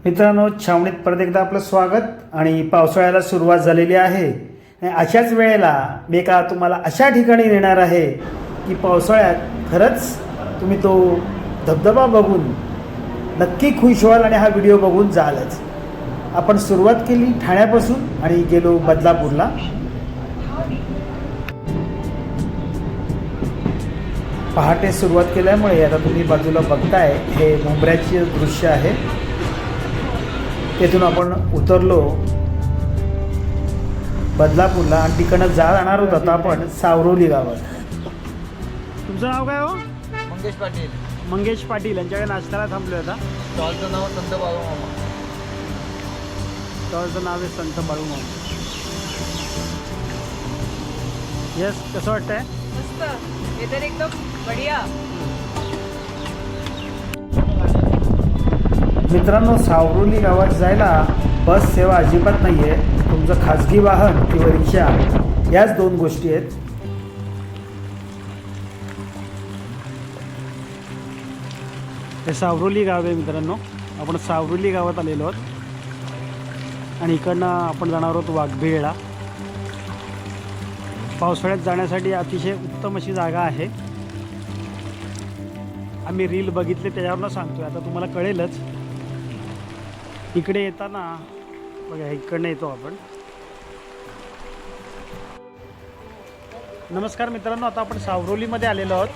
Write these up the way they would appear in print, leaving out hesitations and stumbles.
मित्रांनो, छावणीत परत एकदा आपलं स्वागत। आणि पावसाळ्याला सुरुवात झालेली आहे। अशाच वेळेला मी का तुम्हाला अशा ठिकाणी नेणार आहे की पावसाळ्यात खरंच तुम्ही तो धबधबा बघून नक्की खुश व्हाल आणि हा व्हिडिओ बघून जालच। आपण सुरुवात केली ठाण्यापासून आणि गेलो बदलापूरला। पहाटे सुरुवात केल्यामुळे आता तुम्ही बाजूला बघताय हे मुंब्र्याचे दृश्य आहे। तेथून आपण उतरलो बदलापूरला आणि तिकडनं जाणार होत आता आपण सावरोली गावात। तुमचं नाव काय हो? मंगेश पाटील। मंगेश पाटील यांच्याकडे नाश्त्याला थांबलोय आता। स्टॉलचं नाव संत बाळूमामा। स्टॉलचं नाव आहे संत बाळूमामा। यस, कसं वाटतंय? मस्त, वेदर एकदम बढिया। मित्रांनो, सावरोली गावात जायला बस सेवा अजिबात नाही आहे। तुमचं खाजगी वाहन किंवा रिक्षा याच दोन गोष्टी आहेत। हे सावरोली गाव आहे मित्रांनो। आपण सावरोली गावात आलेलो आहोत आणि इकडनं आपण जाणार आहोत वाघबिळला। पावसाळ्यात जाण्यासाठी अतिशय उत्तम अशी जागा आहे। आम्ही रील बघितले त्याच्यावरनं सांगतोय, आता तुम्हाला कळेलच। इकडे येताना बघा, इकडनं येतो आपण। नमस्कार मित्रांनो, आता आपण सावरोलीमध्ये आलेलो आहोत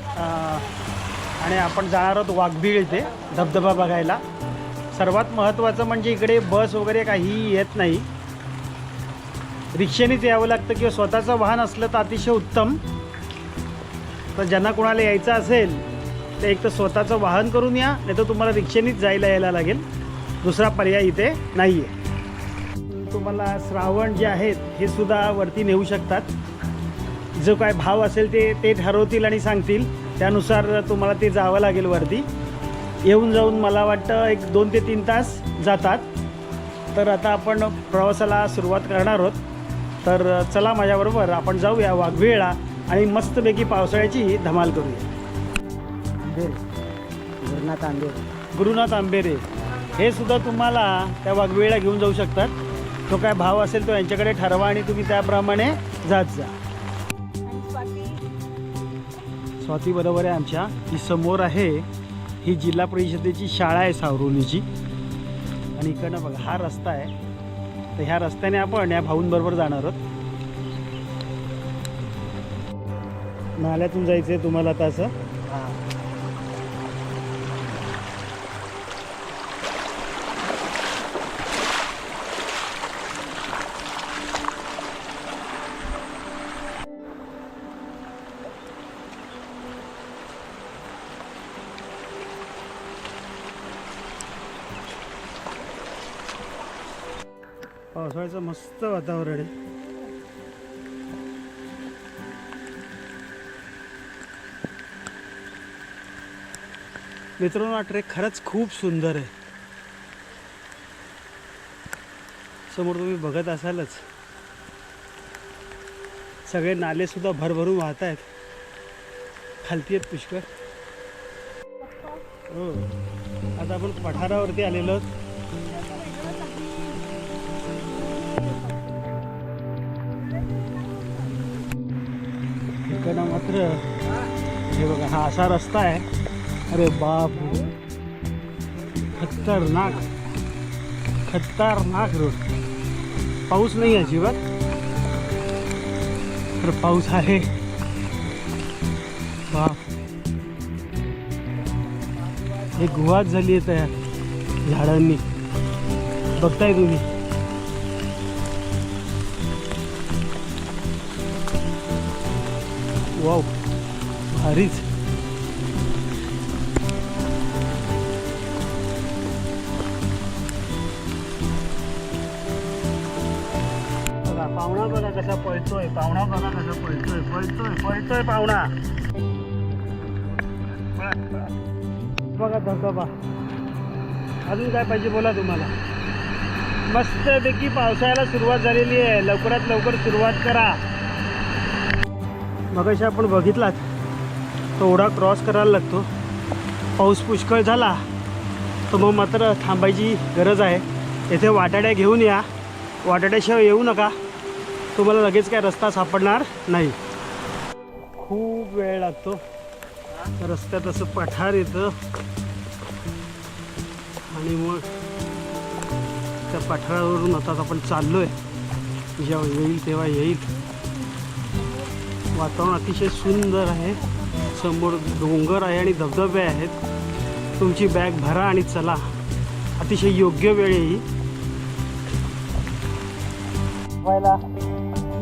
आणि आपण जाणार आहोत वाघबीळ इथे धबधबा बघायला। सर्वात महत्त्वाचं म्हणजे इकडे बस वगैरे काहीही येत नाही, रिक्षेनेच यावं लागतं किंवा स्वतःचं वाहन असलं तर अतिशय उत्तम। तर ज्यांना कोणाला यायचं असेल तर एक तर स्वतःचं वाहन करून या, नाही तर तुम्हाला रिक्षेनेच यायला लागेल। दुसरा पर्याय इथे नाही आहे। तुम्हाला श्रावण जे आहेत हे सुद्धा वरती नेऊ शकतात। जो काय भाव असेल ते ठरवतील आणि सांगतील, त्यानुसार तुम्हाला ते जावं लागेल वरती। येऊन जाऊन मला वाटतं एक 2 ते 3 तास जातात। तर आता आपण प्रवासाला सुरुवात करणार आहोत। तर चला माझ्याबरोबर आपण जाऊया वाघबिळला आणि मस्तपैकी पावसाळ्याची धमाल करूया। गुरुनाथ आंबेरे हे सुद्धा तुम्हाला त्या वाघबिळला घेऊन जाऊ शकतात। तो काय भाव असेल तो यांच्याकडे ठरवा आणि तुम्ही त्याप्रमाणे जात जा। स्वाती बरोबर आहे आमच्या। ही समोर आहे, ही जिल्हा परिषदेची शाळा आहे सावरोलीची। आणि इकडनं बघा हा रस्ता आहे, तर ह्या रस्त्याने आपण या भाऊंबरोबर जाणार आहोत। नाल्यातून जायचं आहे तुम्हाला आता असं। पावसाळ्याचं मस्त वातावरण आहे। मित्रांनो, हा ट्रेक खरंच खूप सुंदर आहे। समोर तुम्ही बघत असालच, सगळे नाले सुद्धा भरभरून वाहत आहेत, खालती आहेत पुष्कळ। हो, आता आपण पठारावरती आलेलो आहोत। इकडं मात्र हे बघा, हा असा रस्ता आहे। अरे बाप, खतरनाक खतरनाक रोड। पाऊस नाही अजिबात, तर पाऊस आहे बाप। हे गुहाच झाली आहे तयार झाडांनी, बघताय तुम्ही। वाव, भारीच। बघा पाहुणा, बघा कसा पळतोय पाहुणा, बघा कसा पळतोय पळतोय पळतोय पाहुणा। बघा धबधबा, अजून काय पाहिजे बोला तुम्हाला। मस्तपैकी पावसाळ्याला सुरुवात झालेली आहे, लवकरात लवकर सुरुवात करा। मगाशी आपण बघितलात तो ओढा क्रॉस करायला लागतो। पाऊस पुष्कळ झाला तर मग मात्र थांबायची गरज आहे. येथे वाटाड्या घेऊन या, वाटाड्याशिवाय येऊ नका, तुम्हाला लगेच काय रस्ता सापडणार नाही. खूप वेळ लागतो. रस्त्यात असं पठार येतं आणि मग त्या पठारावरून आता आपण चाललोय. जेव्हा येईल तेव्हा येईल. वातावरण अतिशय सुंदर आहे. समोर डोंगर आहे आणि धबधबे आहेत. तुमची बॅग भरा आणि चला. अतिशय योग्य वेळ येईल. बघायला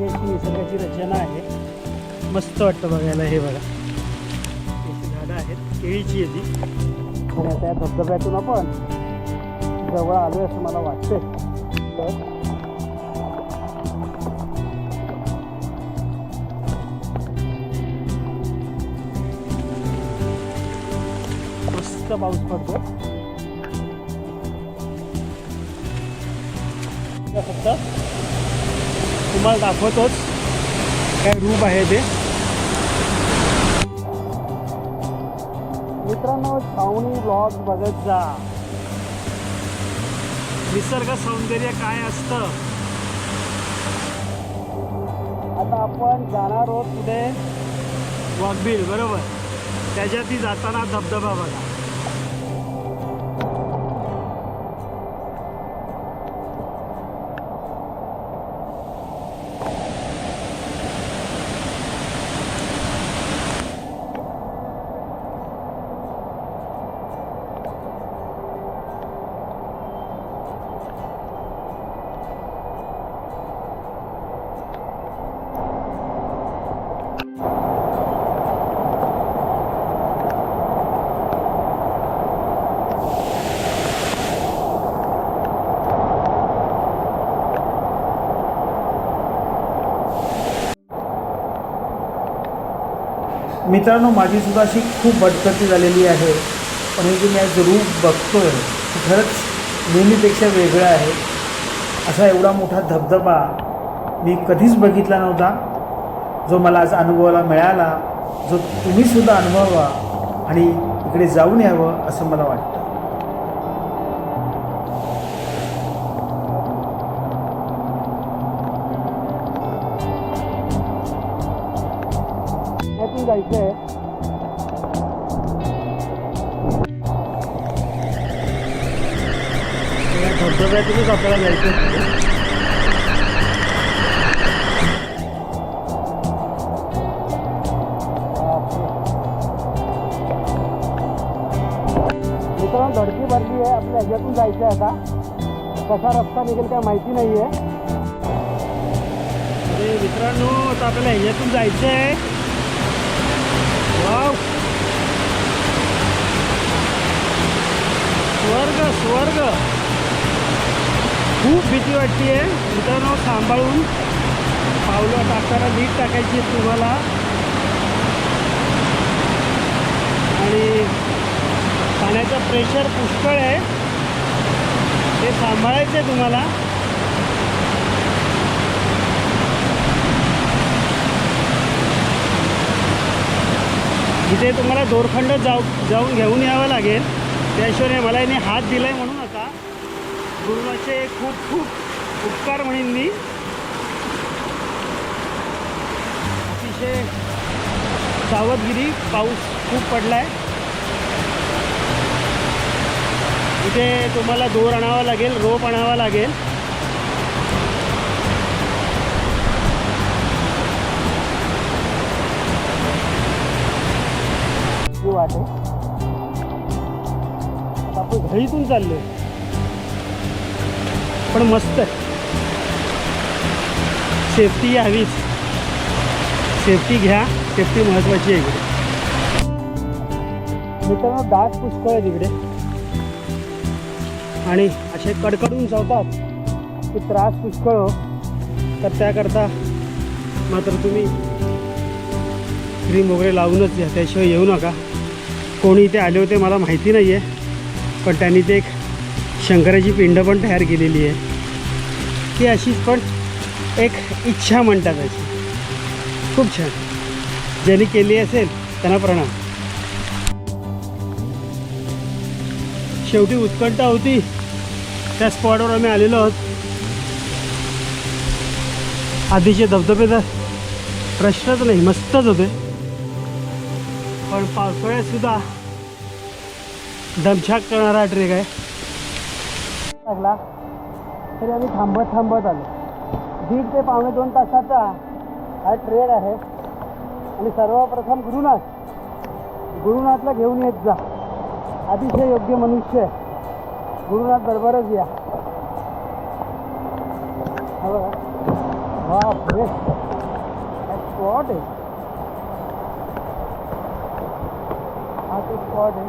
याची निसर्गाची रचना आहे. मस्त वाटतं बघायला. हे बघा, याची झाडं आहेत. केळीची आहे ती. आणि त्या धबधब्यातून आपण जवळ आलोय असं मला वाटतंय. तर मस्त पाऊस पडतो. फक्त तुम्हाला दाखवतोच काय रूप आहे ते. मित्रांनो, छावणी ब्लॉग बघत जा. निसर्ग सौंदर्य काय असतं. आता आपण जाणार आहोत पुढे वाघबीळ, बरोबर. त्याच्यातही जाताना धबधबा बघा. मित्रांनो, माझी सुद्धा अशी खूप बटकटी झालेली आहे. पण हे जे मी आज रूप बघतोय ते खरंच नेहमीपेक्षा वेगळं आहे. असा एवढा मोठा धबधबा मी कधीच बघितला नव्हता, जो मला आज अनुभवायला मिळाला, जो तुम्हीसुद्धा अनुभवा आणि इकडे जाऊन यावं असं मला वाटतं. यातून जायचं आहे. या धबधब्यातूनच आपल्याला जायचं आहे. मित्रांनो, धडकी भरली आहे. आपल्या ह्याच्यातून जायचं आहे. आता कसा रस्ता निघेल काय माहिती नाही आहे. अरे मित्रांनो, आता आपल्याला ह्याच्यातून जायचं आहे. वाव, स्वर्ग स्वर्ग. खूप भीती वाटते आहे मित्रांनो. सांभाळून पावलं टाकताना नीट टाकायची आहे तुम्हाला. आणि पाण्याचं प्रेशर पुष्कळ आहे, ते सांभाळायचं आहे तुम्हाला. इथे तुम्हाला दोरखंड जाऊन घेऊन यावं लागेल. त्याशिवाय मला याने हात दिलाय म्हणू नका. गुरुवाचे खूप खूप उपकार म्हणेन मी. अतिशय सावधगिरी. पाऊस खूप पडलाय. इथे तुम्हाला दोर आणावा लागेल, रोप आणावा लागेल. वाटे आपण घरीतून चाललोय, पण मस्त आहे. सेफ्टी हवीच. सेफ्टी घ्या. सेफ्टी महत्त्वाची आहे इकडे. मित्रांनो, डास पुष्कळ आहे तिकडे आणि असे कडकडून चावतात की त्रास पुष्कळ हो. तर त्याकरता मात्र तुम्ही क्रीम वगैरे लावूनच या, त्याशिवाय येऊ नका. कोणी इथे आले होते मला माहिती नाही आहे, पण त्यांनी ते एक शंकराची पिंड पण तयार केलेली आहे. ती अशीच पण एक इच्छा म्हणतात अशी. खूप छान. ज्यांनी केली असेल त्यांना प्रणाम. शेवटी उत्कंठा होती त्या स्पॉटवर आम्ही आलेलो आहोत. आधीचे धबधबे तर प्रश्नच नाही, मस्तच होते. पण पावसाळ्यात सुद्धा दमछाक करणारा ट्रेक आहे. लागला तरी आम्ही थांबत थांबत आलो. 1.5 ते पावणे 2 तासाचा हा ट्रेक आहे. आणि सर्वप्रथम गुरुनाथला घेऊन येत जा. अतिशय योग्य मनुष्य आहे. गुरुनाथ बरोबरच या. हा बघा, बापरे स्पॉट आहे. हा तो स्पॉट आहे.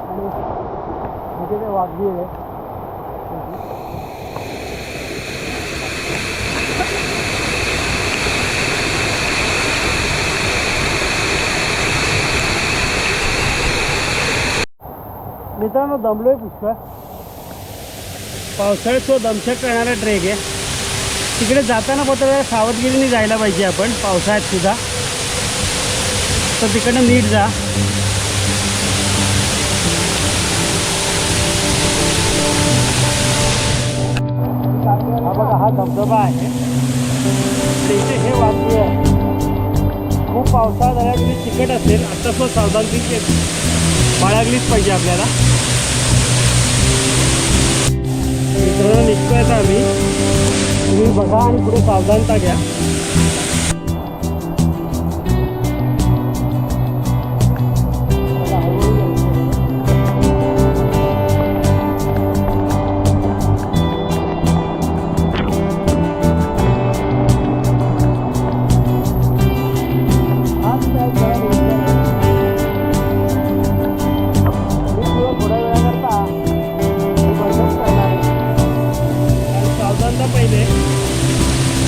आणि इथे ते वाघबीळ आहे. मित्रांनो, दमलोय पुष्कळ. पावसाळ्यात तो दमछाक करणारा ट्रेक आहे. तिकडे जाताना मात्र सावधगिरीने जायला पाहिजे आपण पावसाळ्यात सुद्धा. तर तिकडनं नीट जा. हा बघा, हा धबधबा आहे. इथे हे वाघबीळ आहे. खूप पावसाळा झाला तरी चिकट असेल. आता तो सावधानगी बाळगलीच पाहिजे आपल्याला. मित्रांनो, निघतोय आता आम्ही. तुम्ही बघा आणि पुढे सावधानता घ्या. पहिले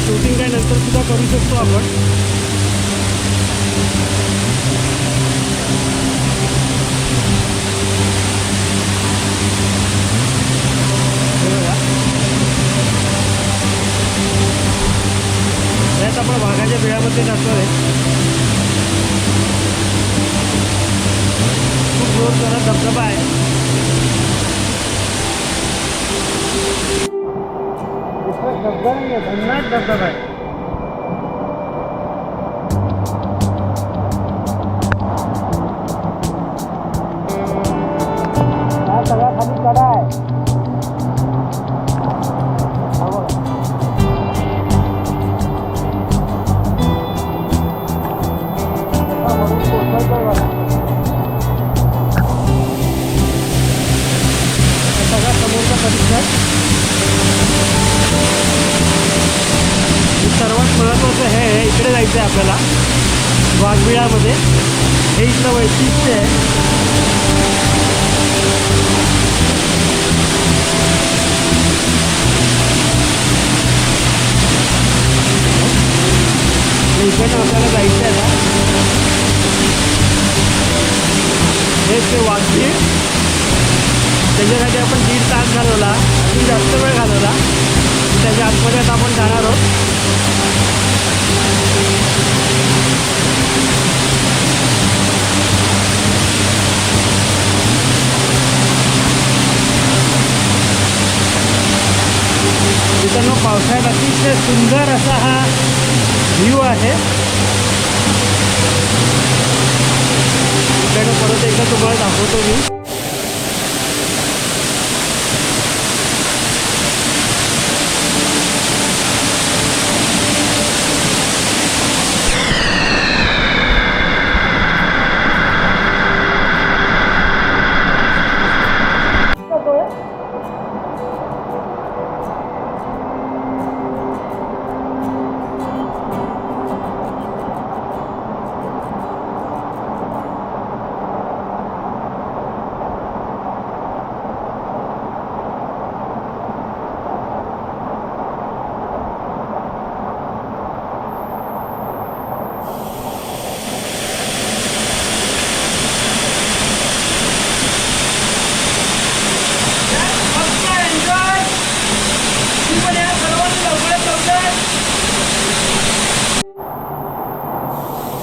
शूटिंग काय नंतर सुद्धा करू शकतो आपण. यात आपण वाघाच्या बिळामध्ये जातोय. खूप जोरदार धबधबा आहे. धबधबा नाही आहे, भन्नाट धबधबा आहे. हा सगळा खाली कडा आहे. सगळा समोरचा परिसर. सर्वात महत्त्वाचं हे आहे, इकडे जायचं आहे आपल्याला वाघबिळामध्ये. हे इथलं वैशिष्ट्य आहे. इकडनं आपल्याला जायचं आहे. हेच ते वाघबीळ. त्याच्यासाठी आपण 1.5 तास घालवला, अजून जास्त वेळ घालवला. त्याच्या आतमध्ये आता आपण जाणार आहोत. मित्रांनो, पावसाळ्यात अतिशय सुंदर असा हा व्ह्यू आहे. इकडे परत एकदा तुम्हाला दाखवतो मी.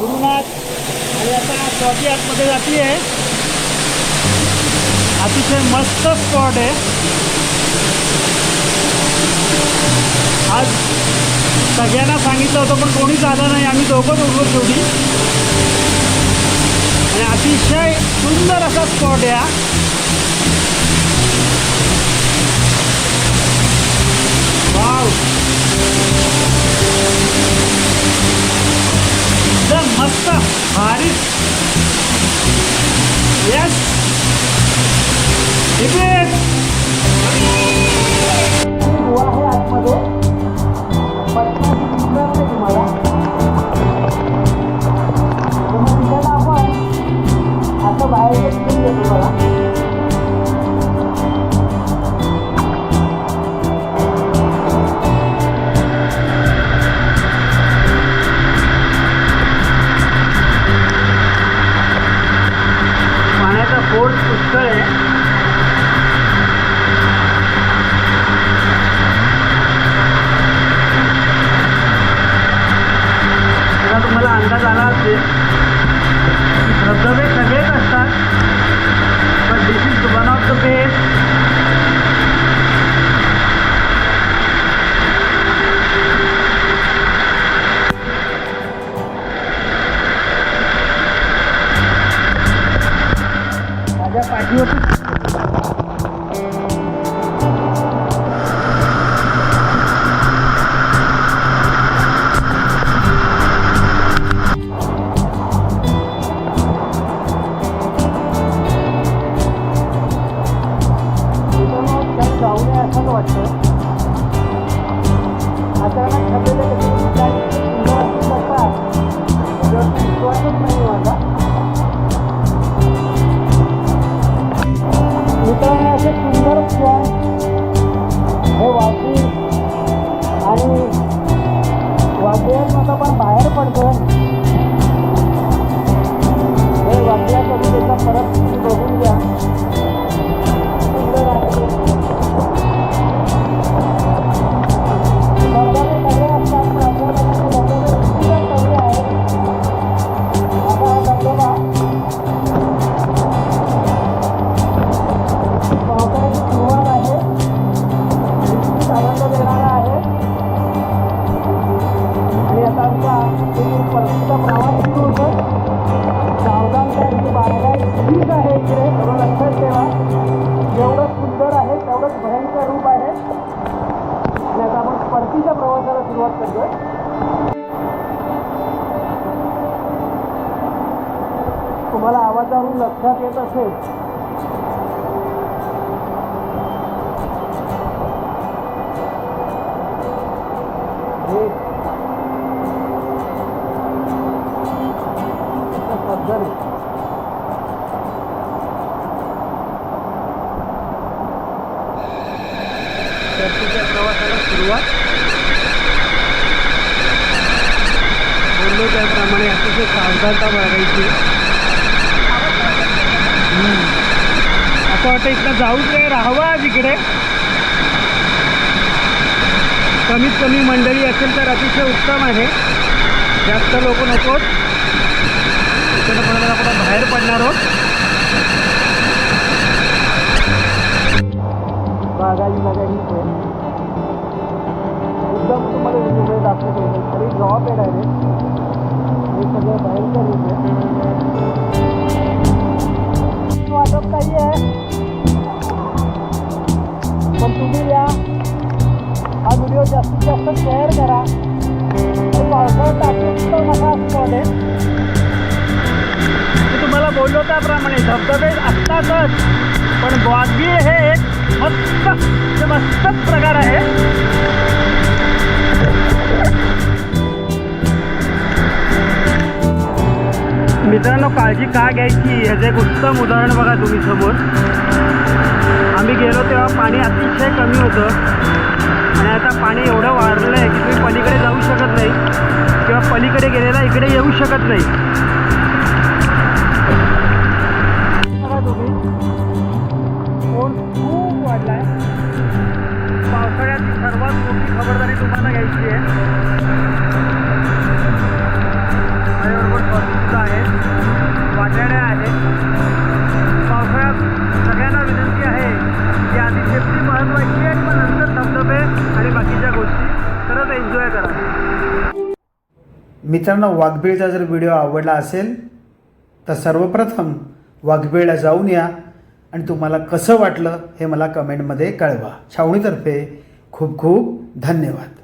गुरुनाथ आणि आता स्वाती आतमध्ये जाती आहे. अतिशय मस्त स्पॉट आहे. आज सगळ्यांना सांगितलं होतं पण कोणीच आलं नाही. आम्ही दोघंच उडलो शेवटी. आणि अतिशय सुंदर असा स्पॉट आहे हा. वाव, एकदम मस्त भारी. येस गुहा आहे आतमध्ये. पटकन दिसणार नाही तुम्हाला. आपण असं बाहेर घेऊन येतो तुम्हाला. पाण्याचा फोर्स पुष्कळ आहे. आता तुम्हाला अंदाज आला असेल धबधबे सगळेच असतात पण this is one of the best. माझ्या पाठीवरती जाऊ नये असं वाटतं. अचानक ठरलेलं कधी काही सुंदर असू शकतात त्याच्यावरती विश्वासच नाही माझा. मित्रांनो असे सुंदर स्पॉट हे वाशी आणि वाद्यात पण बाहेर पडतं. हे वाद्याकडून त्याचा परत तुम्ही बघून घ्या. सुंदर आहे. धबधबे सगळे असतात पण आपल्याला धबधबे सुंदर सगळे आहेत. आता हा धबधबा पावसाळ्याची सुरुवात आहे. निश्चित आनंद देणारा आहे. आणि आता आमचा परतीचा प्रवास सुरू होतो. सावधानता बारगाय ठीक आहे इकडे थोडं लक्षात ठेवा. जेवढं सुंदर आहे तेवढंच भयंकर रूप आहे. आणि आता आपण परतीच्या प्रवासाला सुरुवात करतोय. तुम्हाला आवाजावरून लक्षात येत असेल हे सज्जन परतीच्या प्रवासाला सुरुवात. बोललो त्याप्रमाणे अतिशय सावधानता बाळगायची. असं वाटतं इकडं जाऊच नाही, राहावं आज इकडे. कमीत कमी मंडळी असेल तर अतिशय उत्तम आहे. जास्त लोक नकोत. इकडं पण आपण बाहेर पडणार आहोत. बागाची जागा हीच आहे. एकदम तुम्हाला व्हिडिओ दाखवतो. खाली ड्रॉप आहे डायरेक्ट. हे सगळं भयंकर रूप आहे. वाटत काही आहे पण तुम्ही या हा व्हिडिओ जास्तीत जास्त शेअर करा. पावसाळ्यात अत्यंत मोठा स्पॉट आहे. मी तुम्हाला बोललो त्याप्रमाणे धबधबे असतातच पण ग्वादगी हे एक मस्त प्रकार आहे. मित्रांनो काळजी का घ्यायची ह्याचं एक उत्तम उदाहरण बघा तुम्ही समोर. आम्ही गेलो तेव्हा पाणी अतिशय कमी होतं आणि आता पाणी एवढं वाढलं आहे की तुम्ही पलीकडे जाऊ शकत नाही किंवा पलीकडे गेलेला इकडे येऊ शकत नाही. बघा तुम्ही फोन खूप वाढला आहे. पावसाळ्याची सर्वात मोठी खबरदारी तुम्हाला घ्यायची आहे. माझ्याबरोबर आहे वाटाणे आहे. पावसाळ्यात सगळ्यांना एन्जॉय करा. मित्रांनो, वाघबीळचा जर व्हिडिओ आवडला असेल तर सर्वप्रथम वाघबीळला जाऊन या आणि तुम्हाला कसं वाटलं हे मला कमेंटमध्ये कळवा. छावणीतर्फे खूप खूप धन्यवाद.